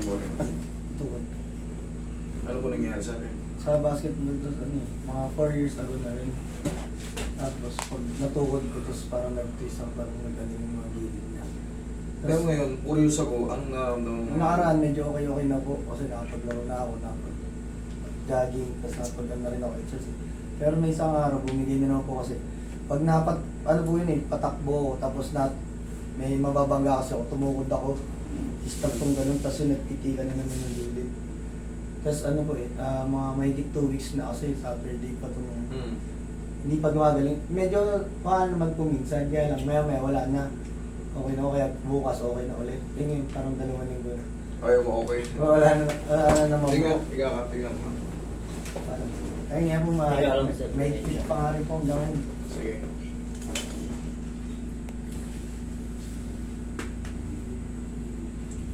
kayo mo ulit? Tuwad. Ano po nangyari sa akin? Sa basketball, mga 4 years ago na rin. Tapos pag natukod ko, tapos parang nag-twist ako, parang nag-ano yung mga gilid niya. Pero ngayon, curious ako, ang naramdaman Nung nakaraan, medyo okay na po kasi nakapaglaro na ako, nakapag-jogging, tapos nakapag-ano na rin ako exercise. Pero may isang araw, bumigay na naman po kasi pag ano po yun patakbo ako, tapos may mababangga kasi ako, tumukod ako, stop kong ganun, tapos yun, nagtitigan na naman yung gilid. Tapos ano po mga mahigit 2 weeks na kasi Saturday pa itong hindi pa gumagaling. Medyo naman po minsan, kaya lang maya wala na. Okay na, kaya bukas okay na ulit. Tingin, parang 2 linggo na. ayaw mo okay? Wala na naman Tingnan, po. tingnan mo. Ayun nga po, may fit pa nga rin po ang gawin. Sige.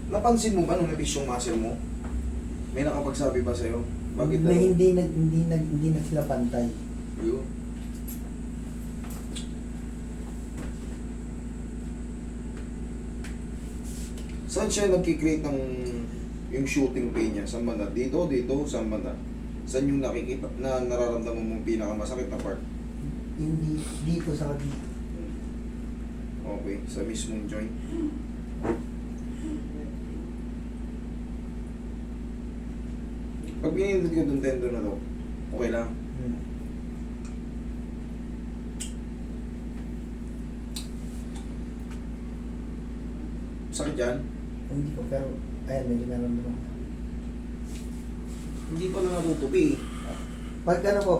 Napansin mo ba nung napis yung muscle mo? May nakapagsabi ba sa'yo? Bakit Na hindi na sila pantay. Yun. Saan siya nagkikreate ng yung shooting pain niya? Saan banda? Dito, saan banda? Saan yung nakikita na nararamdaman mong pinakamasakit na part? Hindi dito sa dito. Okay, sa mismong joint. Pag pinindot ko itong tendon na to, okay lang. Sakit yan? Hindi po, pero ayan, medyo naramdaman ko. Hindi pa na natutupi. Pag ano po,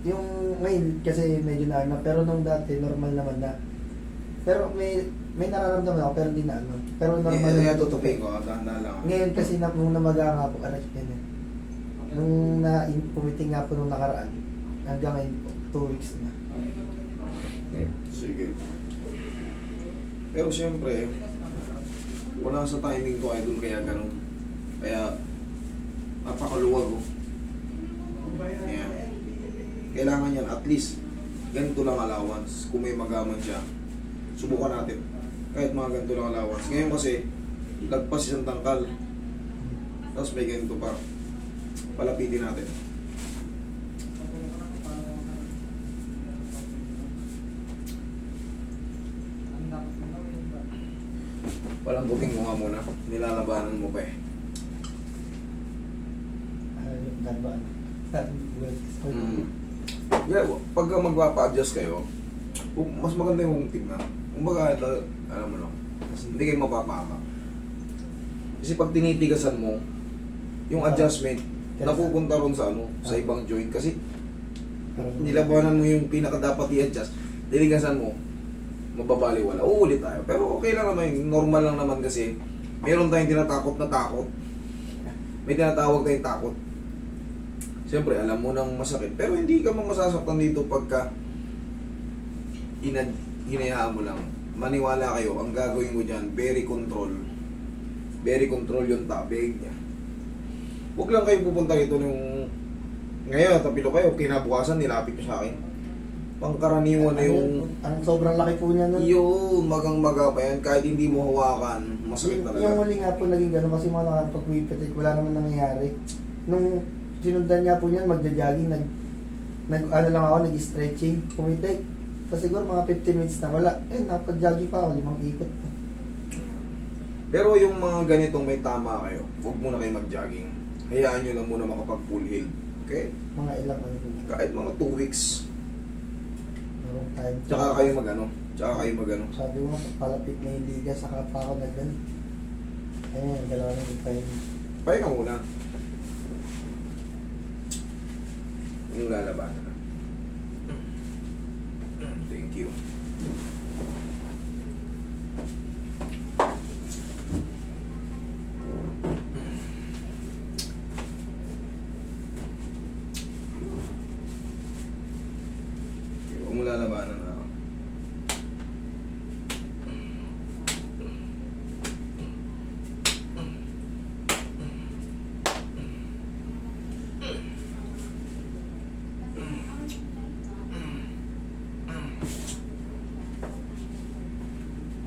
yung ngayon kasi medyo na, pero nung dati normal naman na. Pero may nararamdaman ako pero hindi na ano. Pero normal Eh, na natutupi ko, dahan-dahan lang. Ngayon kasi nung namaga nga po, aray, yan. Nung pumiting nga po nung nakaraan, hanggang ngayon po, 2 weeks na. Sige. Pero siyempre, wala sa timing ko idol kaya ganun. Kaya, napakaluwag oh. Ayan. Kailangan yan, at least, ganito lang allowance. Kung may magaman siya, subukan natin. Kahit mga ganito lang allowance. Ngayon kasi, lagpas isang tangkal. Tapos may ganito pa. Palapitin natin. Walang buking mo nga muna. Nilalabanan mo pa eh. Dalbaan. Yeah, pagka magpapa-adjust kayo, mas maganda yung tingnan. Kumbaga, alam mo no, hindi kayo mapapama. Kasi pag tinitigasan mo, yung adjustment, napupunta ron sa sa ibang joint. Kasi nilabanan mo yung pinaka dapat i-adjust, tinigasan mo, mababaliwala. Uulit tayo. Pero okay lang naman, normal lang naman kasi meron tayong tinatakot na takot. May tinatawag tayong takot. Siyempre, alam mo nang masakit. Pero hindi ka masasaktan dito pagka hinayaan mo lang. Maniwala kayo, ang gagawin mo dyan, very control. Very control yung tabig niya. Huwag lang kayo pupunta rito nung ngayon, tapilo kayo, kinabukasan, nilapit nyo sa akin. Pangkaraniwan na yung ang sobrang laki po niya nun. yun, magang-maga pa yan. Kahit hindi mo hawakan, masakit Yung talaga. huli nga po naging gano'n kasi mga nakapag-wipitik, wala naman nangyayari. Nung sinundan niya po niyan, magja-jogging, ano lang ako, nag-stretching, pumitik. Tapos siguro mga 15 minutes na wala. Napag-jogging pa ako, 5 ikot. Pero yung mga ganitong may tama kayo, huwag muna kayo mag-jogging. Hayaan nyo lang muna makapag-full heal. Okay? Mga ilang ano po. Kahit mga 2 weeks. Merong time. Tsaka kayo mag-ano. Tsaka kayo mag-ano. Sabi mo, palapit na yung liga, saka pa ako nag-gan. Ayun, dalawa na yung time. Pahinga muna. Yung lalabanan na. Thank you. Huwag mo lalabanan na ako.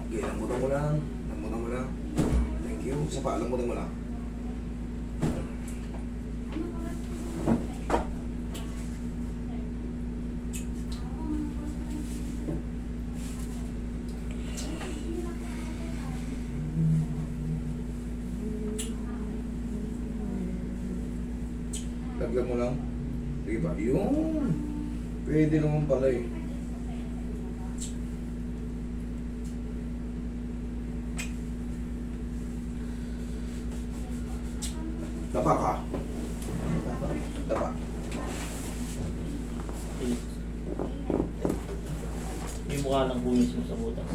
Okay, lambutan mo lang. Lambutan mo lang. Thank you. Isa pa, lambutan mo lang. Laglag mo lang. Sige ba? Yun. Pwede naman pala eh. Dapa ka. Dapa. Yung mukha lang po mismo sa butas.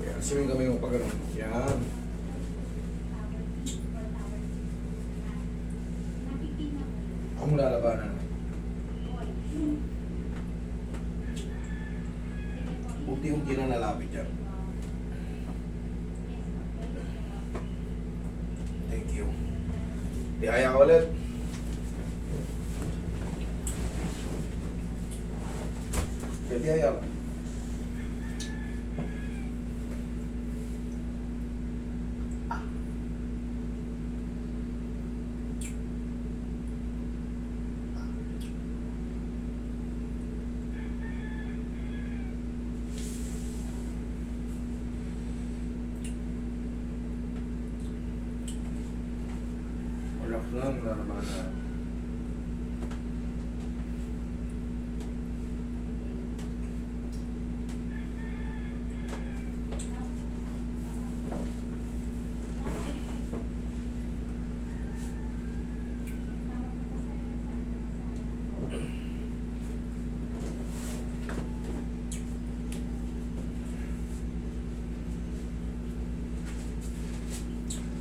Yan. Simuling kami mo pag ganun. Yan. Ako mula labanan. Unti-unti na nalapit yan. Thank you. Tihaya ka ulit. Kaya tihaya ka. Relax lang, wala naman na.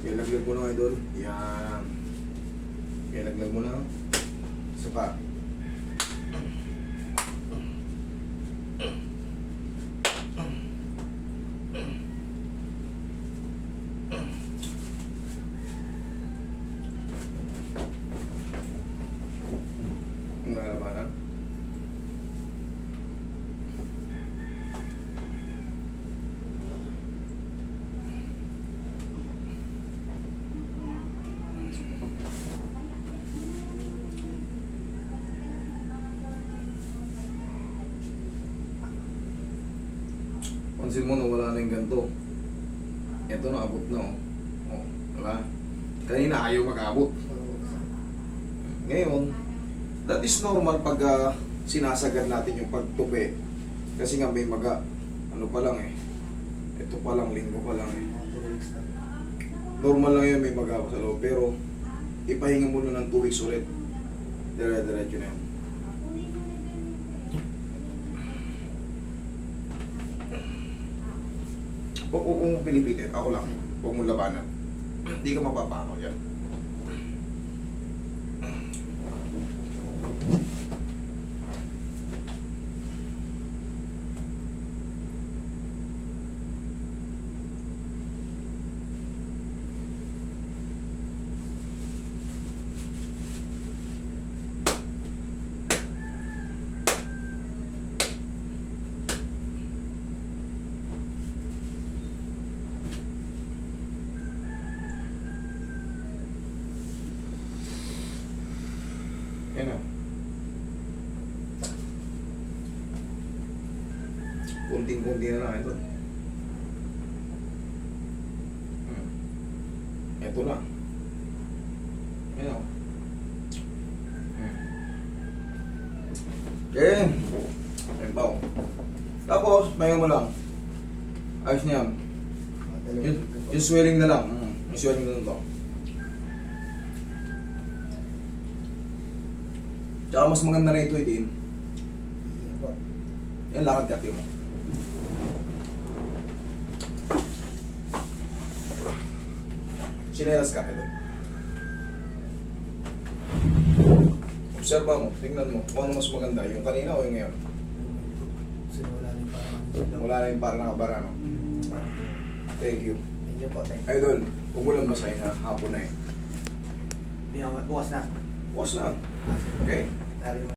Ilaglag mo na idol. Yan. Ilaglag mo na. Isa pa. Ang lalabanan. Pansin mo na wala na yung ganito. Ito na abot na oh. Oh, diba? Kanina ayaw mag-abot. Ngayon, that is normal pag sinasagad natin yung pagtupi. Kasi nga may maga. Ano pa lang eh. Ito pa lang, linggo pa lang eh. Normal lang yun, may maga pa sa loob. Pero, ipahinga muna ng 2 weeks ulit. Dire-diretso na yun. Kung pinipilit, ako lang. Huwag mong labanan. Hindi ka mapapakaw yan. Yan o. Kunting-kunti na lang ito. Ito na. Yan o. Okay. Yan pa o. Tapos, mayo mo lang. Ayos na yan. Yung swelling na lang. Yung swelling na lang to. Tsaka mas maganda na ito din. Yan, lakad kati mo. Sinelas ka ito. Observa mo, tingnan mo kung ano mas maganda, yung kanina o yung ngayon. Kasi wala rin parang... Wala na yung parang nakabara, no? Thank you. Thank you po, thank you. Idol, huwag mo lang masahin na hapon na eh. Bukas na. Bukas na. Okay? Tari mo.